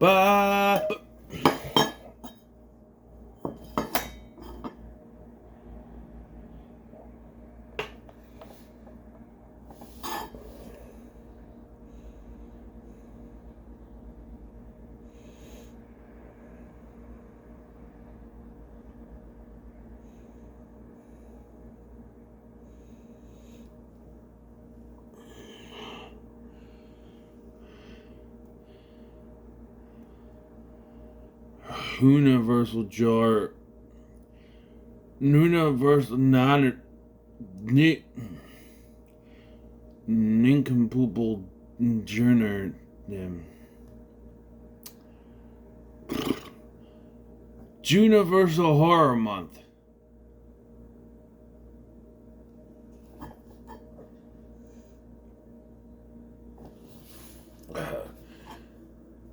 But Universal jar, Universal non nincompoop journal. Juniversal Horror Month.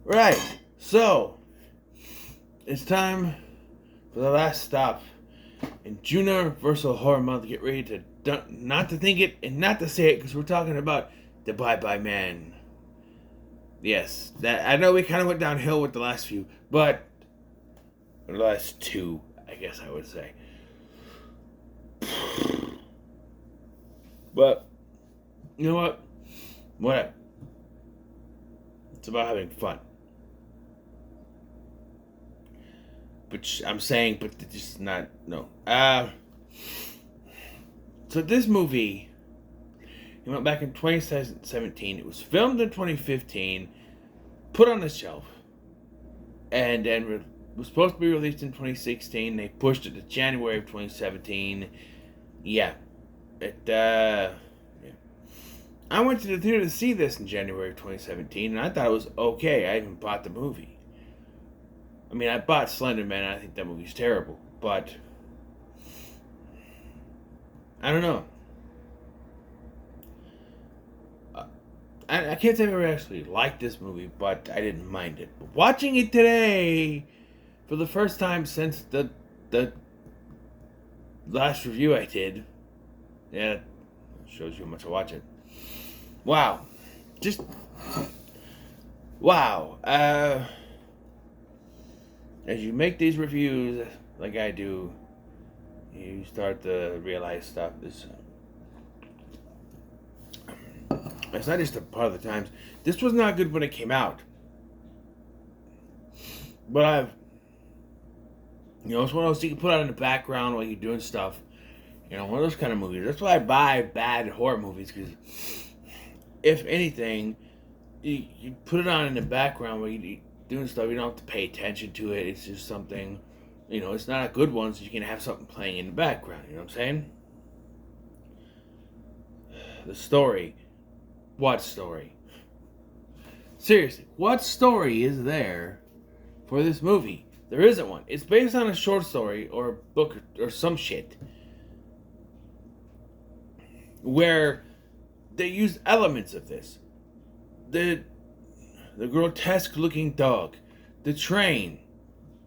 Right, so it's time for the last stop in Juniversal Horror Month. Get ready to not to think it and not to say it, because we're talking about the Bye Bye Man. Yes, that I know we kind of went downhill with the last few, but the last two, I guess I would say. But you know what? Whatever. It's about having fun. But I'm saying, but just not no. So this movie, it went back in 2017. It was filmed in 2015, put on the shelf, and then was supposed to be released in 2016. They pushed it to January of 2017. Yeah, yeah. I went to the theater to see this in January of 2017, and I thought it was okay. I even bought the movie. I mean, I bought Slender Man, and I think that movie's terrible, but I don't know. I can't say I ever actually liked this movie, but I didn't mind it. But watching it today, for the first time since the last review I did, yeah, it shows you how much I watch it. Wow. Just, wow. As you make these reviews, like I do, you start to realize stuff. It's not just a part of the times. This was not good when it came out. But it's one of those you can put on in the background while you're doing stuff. One of those kind of movies. That's why I buy bad horror movies, because if anything, you put it on in the background while you're doing stuff. You don't have to pay attention to it. It's just something, it's not a good one, so you can have something playing in the background. You know what I'm saying? The story. What story? Seriously, what story is there for this movie? There isn't one. It's based on a short story or a book or some shit where they use elements of this. The grotesque looking dog, the train,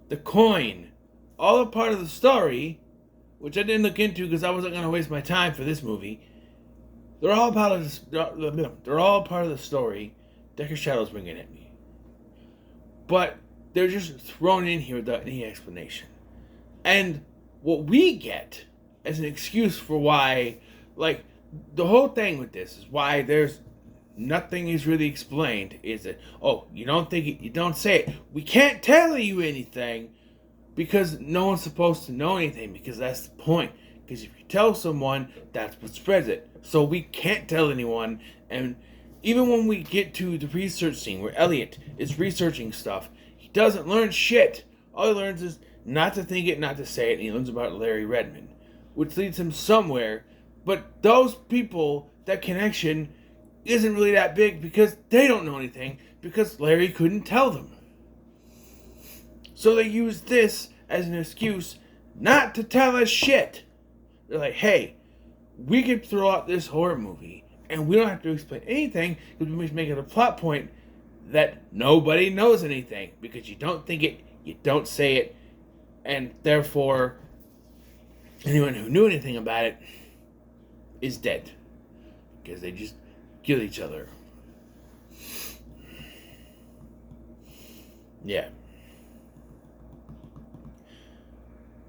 the coin, all a part of the story, which I didn't look into because I wasn't going to waste my time for this movie. They're all part of they're all part of the story. Decker Shadow's bringing at me, but they're just thrown in here without any explanation. And what we get as an excuse for why, like, the whole thing with this is why there's nothing is really explained. Is that, oh, you don't think it, you don't say it. We can't tell you anything because no one's supposed to know anything, because that's the point. Because if you tell someone, that's what spreads it. So we can't tell anyone. And even when we get to the research scene where Elliot is researching stuff, he doesn't learn shit. All he learns is not to think it, not to say it, and he learns about Larry Redmond, which leads him somewhere. But those people, that connection isn't really that big because they don't know anything, because Larry couldn't tell them. So they use this as an excuse not to tell us shit. They're like, hey, we can throw out this horror movie and we don't have to explain anything, because we make it a plot point that nobody knows anything, because you don't think it, you don't say it, and therefore anyone who knew anything about it is dead, because they just kill each other. Yeah.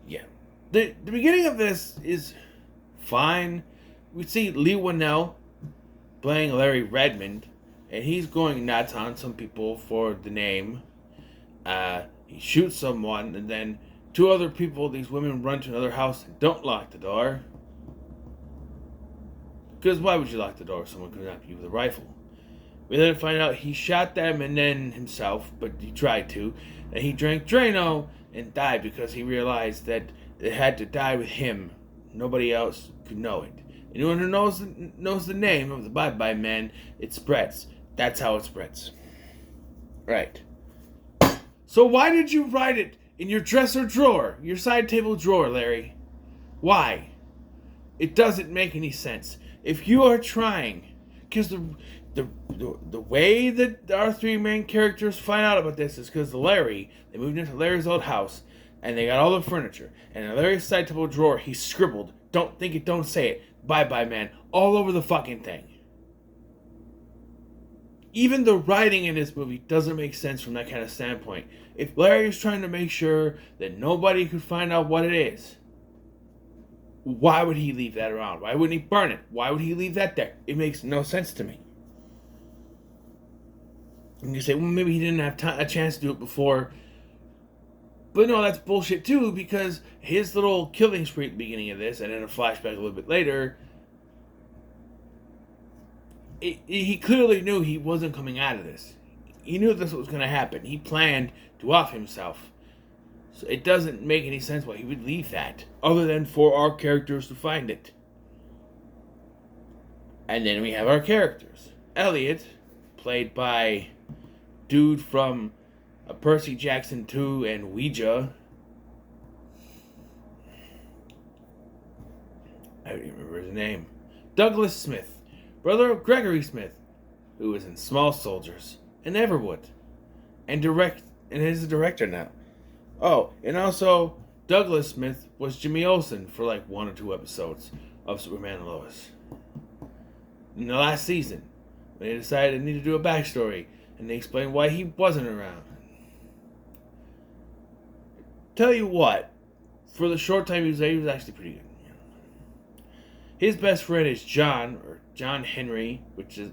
Yeah. The beginning of this is fine. We see Lee Winnell playing Larry Redmond, and he's going nuts on some people for the name. He shoots someone, and then two other people, these women, run to another house and don't lock the door. Because why would you lock the door if someone comes after you with a rifle? We then find out he shot them and then himself, but he tried to. And he drank Drano and died because he realized that it had to die with him. Nobody else could know it. Anyone who knows the name of the Bye-Bye Man, it spreads. That's how it spreads. Right. So why did you write it in your dresser drawer, your side table drawer, Larry? Why? It doesn't make any sense. If you are trying, because the way that our three main characters find out about this is because they moved into Larry's old house, and they got all the furniture. And in Larry's side table drawer, he scribbled, "Don't think it, don't say it. Bye-Bye Man," all over the fucking thing. Even the writing in this movie doesn't make sense from that kind of standpoint. If Larry is trying to make sure that nobody could find out what it is, why would he leave that around? Why wouldn't he burn it? Why would he leave that there? It makes no sense to me. And you say, well, maybe he didn't have a chance to do it before. But no, that's bullshit too, because his little killing spree at the beginning of this, and then a flashback a little bit later, he clearly knew he wasn't coming out of this. He knew this was going to happen. He planned to off himself. So it doesn't make any sense why he would leave that, other than for our characters to find it. And then we have our characters. Elliot, played by dude from Percy Jackson 2 and Ouija. I don't even remember his name. Douglas Smith, brother of Gregory Smith, who was in Small Soldiers and Everwood, and is a director now. Oh, and also Douglas Smith was Jimmy Olsen for like 1 or 2 episodes of Superman and Lois. In the last season, when they decided they needed to do a backstory, and they explained why he wasn't around. Tell you what, for the short time he was there, he was actually pretty good. His best friend is John Henry, which is,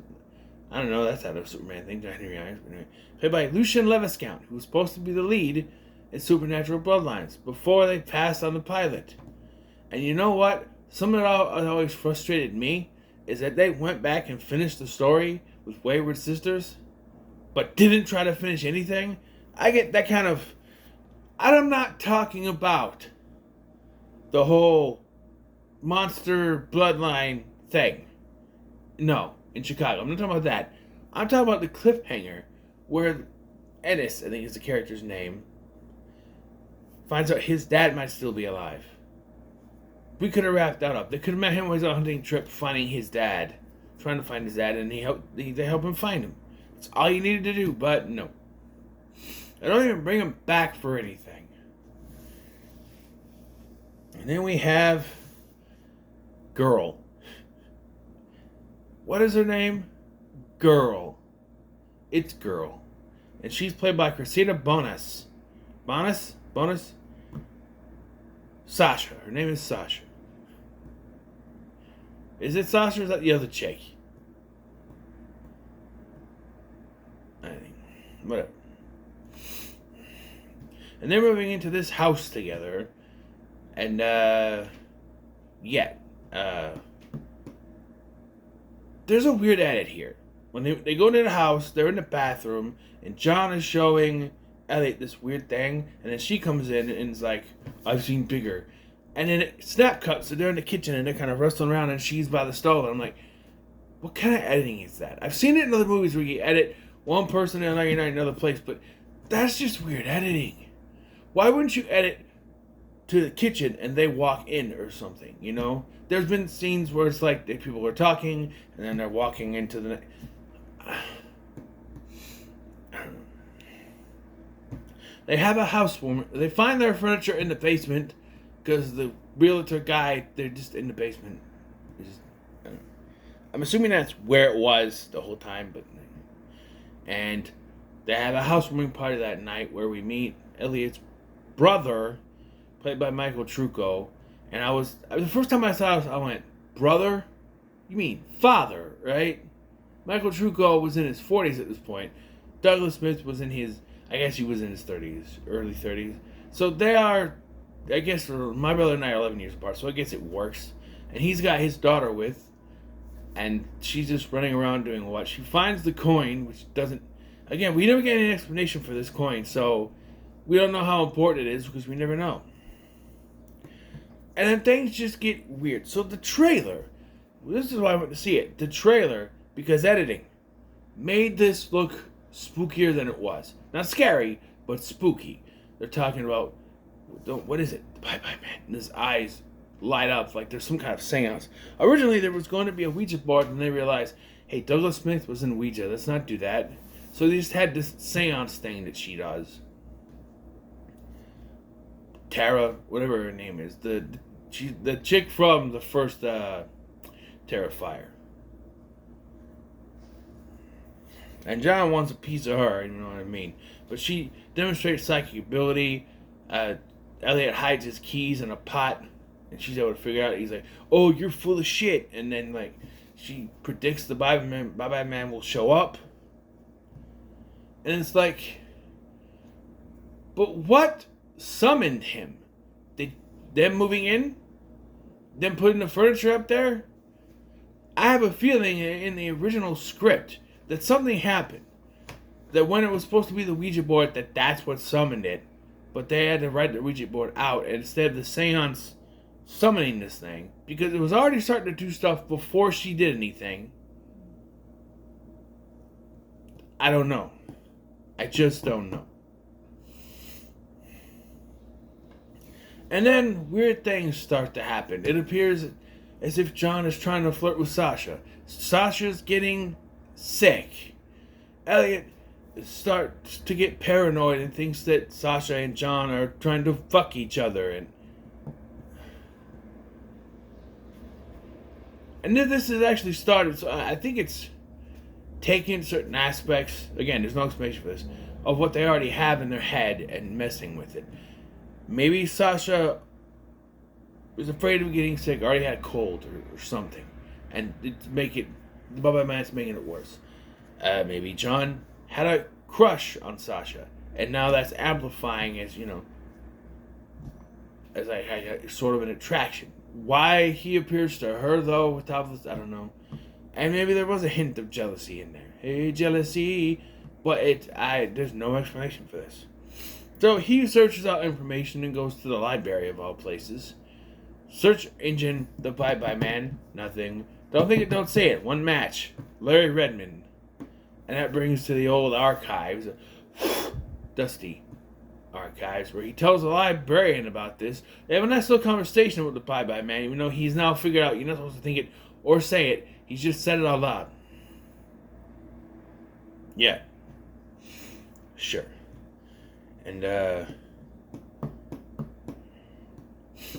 I don't know, that's not a Superman thing, John Henry Irons, but anyway, played by Lucien Leviscount, who was supposed to be the lead in Supernatural Bloodlines before they passed on the pilot. And you know what? Something that always frustrated me is that they went back and finished the story with Wayward Sisters, but didn't try to finish anything. I get that kind of... I'm not talking about the whole monster bloodline thing. No, in Chicago. I'm not talking about that. I'm talking about the cliffhanger where Ennis, I think is the character's name, finds out his dad might still be alive. We could have wrapped that up. They could have met him on his hunting trip finding his dad. Trying to find his dad, and they help him find him. That's all you needed to do, but no. They don't even bring him back for anything. And then we have Girl. What is her name? Girl. It's Girl. And she's played by Christina Bonas. Bonus? Sasha. Her name is Sasha. Is it Sasha or is that the other chick? I think. Whatever. And they're moving into this house together. And, there's a weird edit here. When they go into the house, they're in the bathroom, and John is showing Elliot this weird thing, and then she comes in and is like, "I've seen bigger." And then it snap cuts, so they're in the kitchen, and they're kind of wrestling around, and she's by the stove, and I'm like, what kind of editing is that? I've seen it in other movies where you edit one person and you're in another place, but that's just weird editing. Why wouldn't you edit to the kitchen and they walk in or something, you know? There's been scenes where it's like people are talking and then they're walking into the... I don't know. They have a housewarming. They find their furniture in the basement because the realtor guy, they're just in the basement. I don't know. I'm assuming that's where it was the whole time, but... And They have a housewarming party that night where we meet Elliot's brother, played by Michael Trucco. And the first time I saw it, I went, brother? You mean father, right? Michael Trucco was in his 40s at this point. Douglas Smith was in his, I guess he was in his 30s, early 30s. So they are, I guess, my brother and I are 11 years apart, so I guess it works. And he's got his daughter with, and she's just running around doing what? She finds the coin, which doesn't, again, we never get any explanation for this coin, so we don't know how important it is because we never know. And then things just get weird. So the trailer, this is why I went to see it. The trailer, because editing, made this look spookier than it was. Not scary, but spooky. They're talking about, what is it? The Bye-Bye Man. And his eyes light up like there's some kind of seance. Originally, there was going to be a Ouija board, and they realized, hey, Douglas Smith was in Ouija. Let's not do that. So they just had this seance thing that she does. Tara, whatever her name is. The chick from the first Terrifier. And John wants a piece of her, you know what I mean? But she demonstrates psychic ability. Elliot hides his keys in a pot, and she's able to figure out. He's like, "Oh, you're full of shit." And then, like, she predicts the Bye-Bye Man will show up. And it's like, but what summoned him? Them moving in? Them putting the furniture up there? I have a feeling in the original script that something happened. That when it was supposed to be the Ouija board, that's what summoned it. But they had to write the Ouija board out. And instead of the seance summoning this thing, because it was already starting to do stuff before she did anything. I don't know. I just don't know. And then weird things start to happen. It appears as if John is trying to flirt with Sasha. Sasha's getting sick. Elliot starts to get paranoid and thinks that Sasha and John are trying to fuck each other. And then this has actually started, so I think it's taking certain aspects, again, there's no explanation for this, of what they already have in their head and messing with it. Maybe Sasha was afraid of getting sick, already had a cold or something, and the Bye-Bye Man's making it worse. Maybe John had a crush on Sasha, and now that's amplifying as, as sort of an attraction. Why he appears to her, though, without this, I don't know. And maybe there was a hint of jealousy in there. Hey, jealousy. But there's no explanation for this. So he searches out information and goes to the library of all places. Search engine, the Bye-Bye Man, nothing. Don't say it. One match. Larry Redmond. And that brings to the old archives. Dusty archives, where he tells the librarian about this. They have a nice little conversation with the Bye-Bye Man, even though he's now figured out you're not supposed to think it or say it. He's just said it out loud. Yeah. Sure. And,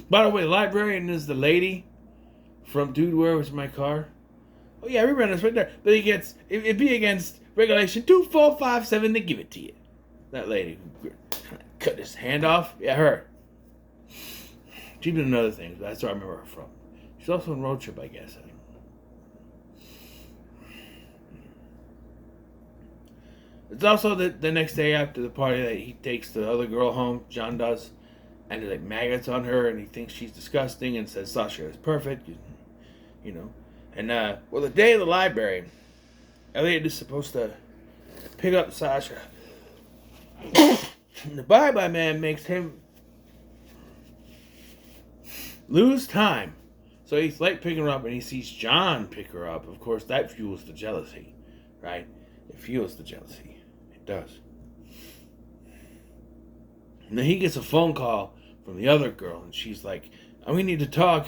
by the way, the librarian is the lady from Dude, Where Was My Car? Oh, yeah, we ran this right there. But it'd be against regulation 2457 to give it to you. That lady who cut his hand off. Yeah, her. She's been in other things, but that's where I remember her from. She's also in Road Trip, I guess. I don't know. It's also the next day after the party that he takes the other girl home, John does, and there's like maggots on her, and he thinks she's disgusting and says Sasha is perfect, And, the day of the library, Elliot is supposed to pick up Sasha. And the Bye-Bye Man makes him lose time. So he's late picking her up, and he sees John pick her up. Of course, that fuels the jealousy, right? It fuels the jealousy. It does. And then he gets a phone call from the other girl, and she's like, we need to talk.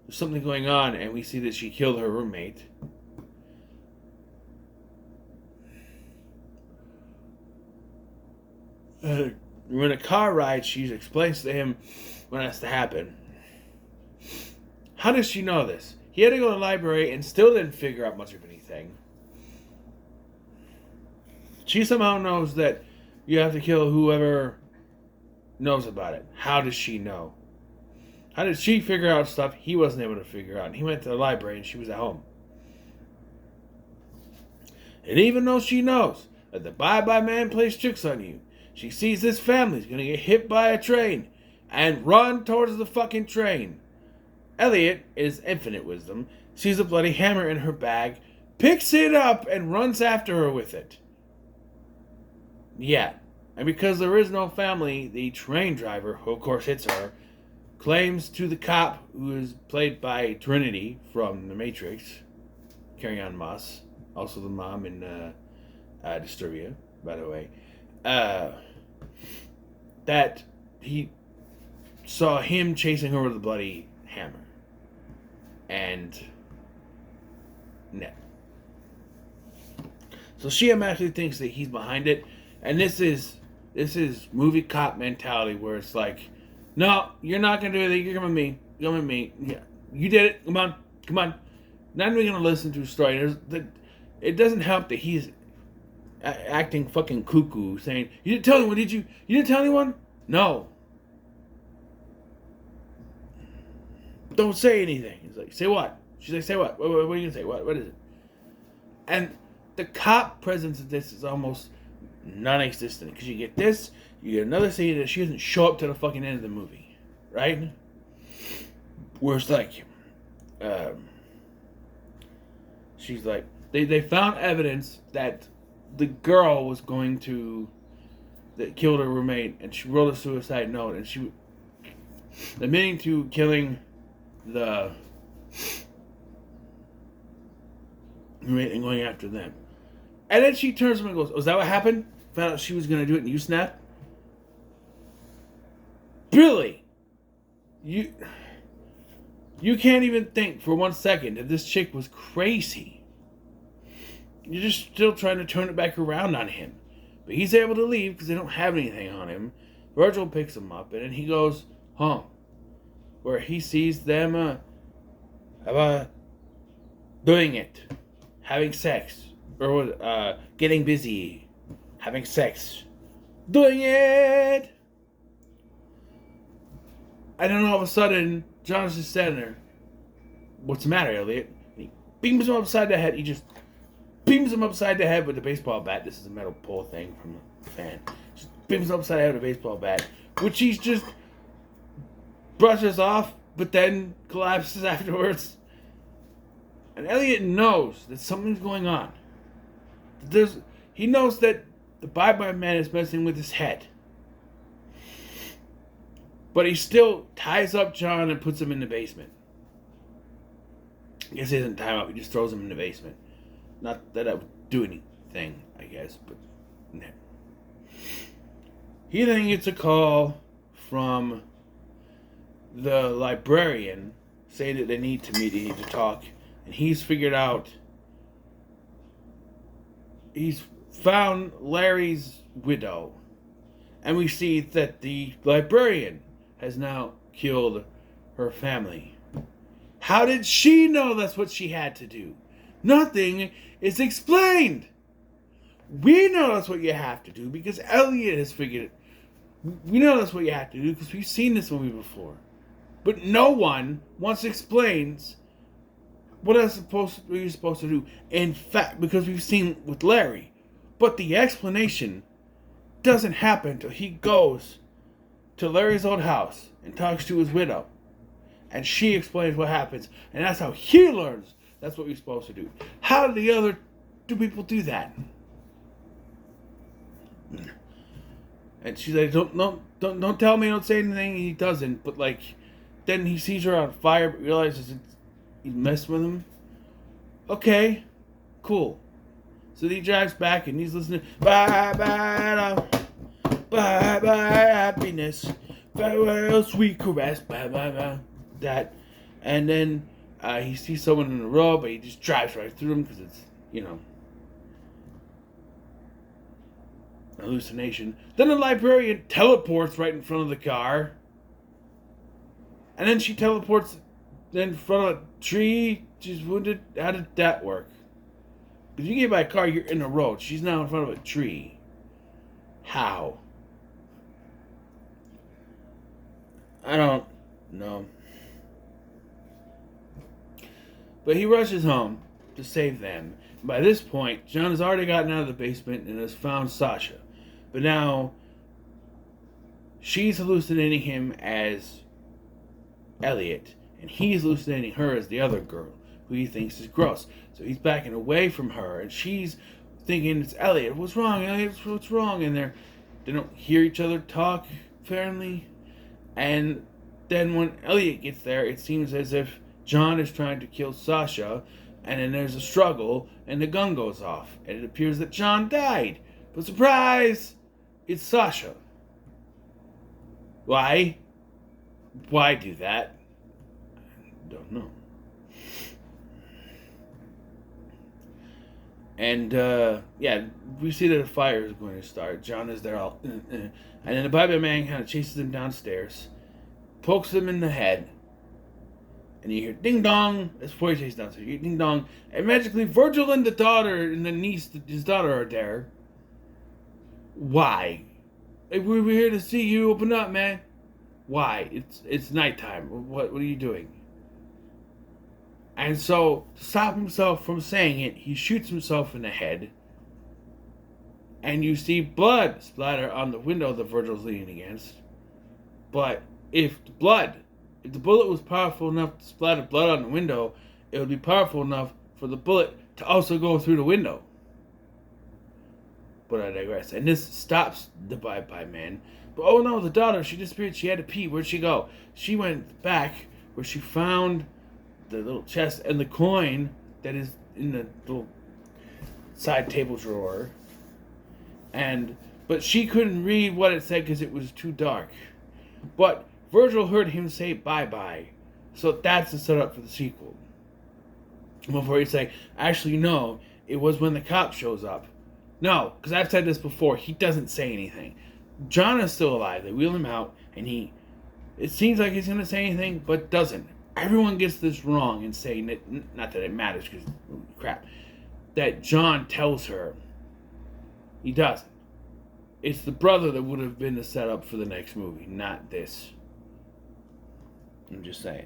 There's something going on, and we see that she killed her roommate. When a car ride, she explains to him what has to happen. How does she know this? He had to go to the library and still didn't figure out much of anything. She somehow knows that you have to kill whoever knows about it. How does she know? How did she figure out stuff he wasn't able to figure out? And he went to the library and she was at home. And even though she knows that the bye-bye man plays tricks on you, she sees this family's gonna get hit by a train and run towards the fucking train. Elliot, in his infinite wisdom, sees a bloody hammer in her bag, picks it up, and runs after her with it. Yeah, and because there is no family, the train driver, who of course hits her, claims to the cop, who is played by Trinity from The Matrix, Carrie-Anne Moss, also the mom in Disturbia, by the way, that he saw him chasing her with a bloody hammer. And no. So she automatically thinks that he's behind it, and this is movie cop mentality where it's like, no, you're not gonna do anything. You're coming with me. Come with me. Yeah, you did it. Come on. Not even gonna listen to a story. It doesn't help that he's acting fucking cuckoo, saying, "You didn't tell anyone, did you? You didn't tell anyone? No. Don't say anything." He's like, "Say what?" She's like, "Say what? What are you gonna say? What is it?" And the cop presence of this is almost non-existent, because you get this, you get another scene that she doesn't show up to the fucking end of the movie, right? Where it's like, she's like, they found evidence that the girl was going to, that killed her roommate, and she wrote a suicide note, and she admitting to killing the roommate and going after them. And then she turns to him and goes, "Oh, is that what happened? Found out she was going to do it and you snapped?" Really? You can't even think for 1 second that this chick was crazy. You're just still trying to turn it back around on him. But he's able to leave because they don't have anything on him. Virgil picks him up and then he goes home, where he sees them doing it, having sex, or getting busy, having sex, doing it. And then all of a sudden, John's just standing there. "What's the matter, Elliot?" And he beams him upside the head. He just beams him upside the head with a baseball bat. This is a metal pole thing from the fan. Just beams him upside the head with a baseball bat, which he just brushes off, but then collapses afterwards. And Elliot knows that something's going on. He knows that the bye-bye man is messing with his head. But he still ties up John and puts him in the basement. I guess he doesn't tie him up, he just throws him in the basement. Not that I would do anything, I guess, but no. He then gets a call from the librarian saying that they need to meet, they need to talk. And he's found Larry's widow. And we see that the librarian has now killed her family. How did she know that's what she had to do? Nothing is explained. We know that's what you have to do because Elliot has figured it. We know that's what you have to do because we've seen this movie before. But no one once explains what you're supposed to do. In fact, because we've seen with Larry. But the explanation doesn't happen until he goes to Larry's old house and talks to his widow. And she explains what happens. And that's how he learns that's what we're supposed to do. How did the other two people do that? And she's like, don't tell me, don't say anything. He doesn't. But like, then he sees her on fire, but realizes he's messing with him. Okay, cool. So he drives back and he's listening. Bye bye, bye bye happiness, farewell sweet caress, bye bye bye. That, and then he sees someone in the road, but he just drives right through them because it's, hallucination. Then the librarian teleports right in front of the car, and then she teleports in front of a tree. She's wounded. How did that work? Because you get by a car, you're in the road. She's now in front of a tree. How? I don't know. But he rushes home to save them. By this point, John has already gotten out of the basement and has found Sasha. But now, she's hallucinating him as Elliot, and he's hallucinating her as the other girl, who he thinks is gross. So he's backing away from her, and she's thinking it's Elliot. What's wrong, Elliot? What's wrong? And they don't hear each other talk fairly. And then when Elliot gets there, it seems as if John is trying to kill Sasha, and then there's a struggle, and the gun goes off, and it appears that John died. But surprise! It's Sasha. Why? Why do that? I don't know. And, we see that a fire is going to start. John is there all... And then the Bye-Bye Man kind of chases him downstairs, pokes him in the head, and you hear ding dong. That's before he chases downstairs. You hear ding dong. And magically, Virgil and the daughter and the niece, his daughter, are there. Why? Hey, we're here to see you. Open up, man. Why? It's nighttime. What are you doing? And so, to stop himself from saying it, he shoots himself in the head. And you see blood splatter on the window that Virgil's leaning against. But if the bullet was powerful enough to splatter blood on the window, it would be powerful enough for the bullet to also go through the window. But I digress. And this stops the Bye-Bye Man. But oh no, the daughter, she disappeared. She had to pee. Where'd she go? She went back where she found the little chest and the coin that is in the little side table drawer. But she couldn't read what it said because it was too dark. But Virgil heard him say bye-bye. So that's the setup for the sequel. Before he'd say, actually no, it was when the cop shows up. No, because I've said this before, he doesn't say anything. John is still alive. They wheel him out, and it seems like he's going to say anything, but doesn't. Everyone gets this wrong in saying that, not that it matters, because crap, that John tells her. He doesn't. It's the brother that would have been the setup for the next movie, not this. I'm just saying.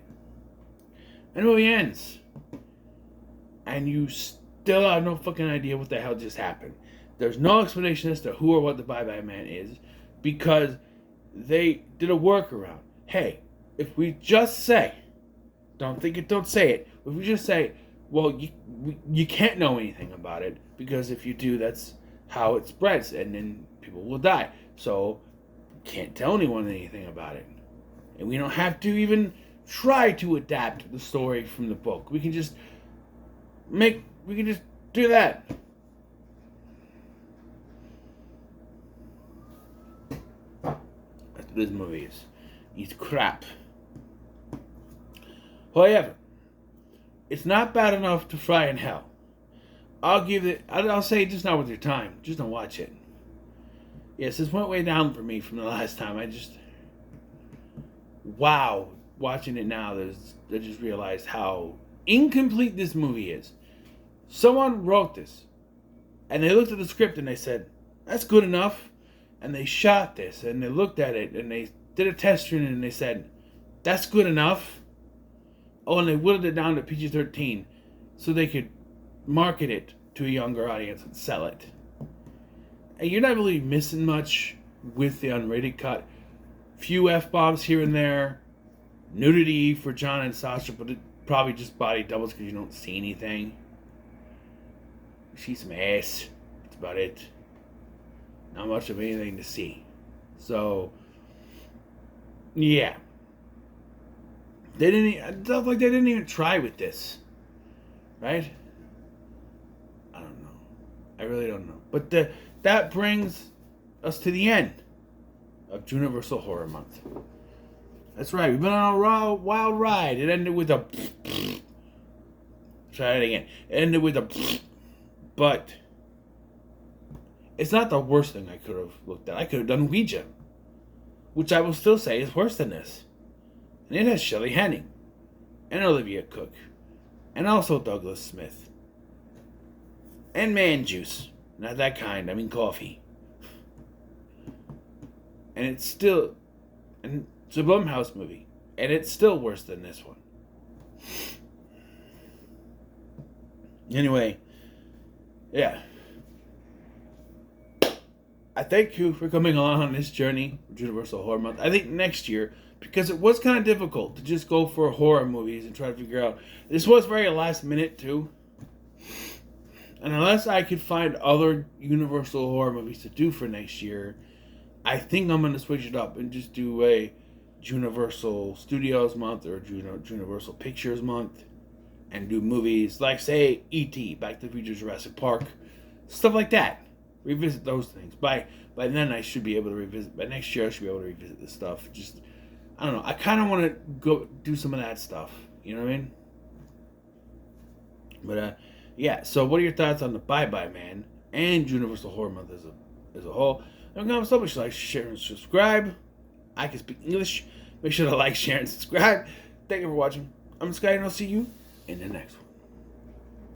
And the movie ends. And you still have no fucking idea what the hell just happened. There's no explanation as to who or what the Bye-Bye Man is, because they did a workaround. Hey, if we just say, don't say it, if we just say, well, you can't know anything about it, because if you do, that's how it spreads, and then people will die. So, can't tell anyone anything about it. And we don't have to even try to adapt the story from the book. We can just do that. That's what this movie is. It's crap. However, it's not bad enough to fry in hell. I'll say just not with your time. Just don't watch it. Yes, this went way down for me from the last time. Wow. Watching it now, I just realized how incomplete this movie is. Someone wrote this, and they looked at the script and they said, that's good enough. And they shot this, and they looked at it, and they did a test run, and they said, that's good enough. Oh, and they whittled it down to PG-13 so they could market it to a younger audience and sell it. And you're not really missing much with the unrated cut. Few F-bombs here and there. Nudity for John and Sasha, but it probably just body doubles because you don't see anything. You see some ass. That's about it. Not much of anything to see. So, yeah. I felt like they didn't even try with this. Right? I don't know. I really don't know. But that brings us to the end of Juniversal Horror Month. That's right. We've been on a wild ride. It ended with a... Try it again. It ended with a... But... It's not the worst thing I could have looked at. I could have done Ouija, which I will still say is worse than this. And it has Shelley Henning, and Olivia Cook, and also Douglas Smith, and man juice. Not that kind, I mean coffee. and it's a Blumhouse movie, and it's still worse than this one. Anyway, yeah. I thank you for coming along on this journey with Universal Horror Month. I think next year, because it was kind of difficult to just go for horror movies and try to figure out. This was very last minute too. And unless I could find other Universal horror movies to do for next year, I think I'm going to switch it up and just do a Universal Studios month or Universal Pictures month and do movies like, say, E.T., Back to the Future, Jurassic Park, stuff like that. Revisit those things. By then I should be able to revisit. By next year I should be able to revisit this stuff. Just, I don't know. I kind of want to go do some of that stuff. You know what I mean? But, yeah. So what are your thoughts on the Bye Bye Man and Universal Horror Month as a whole? And comment so much, like, share, and subscribe. I can speak English. Make sure to like, share, and subscribe. Thank you for watching. I'm Sky, and I'll see you in the next one.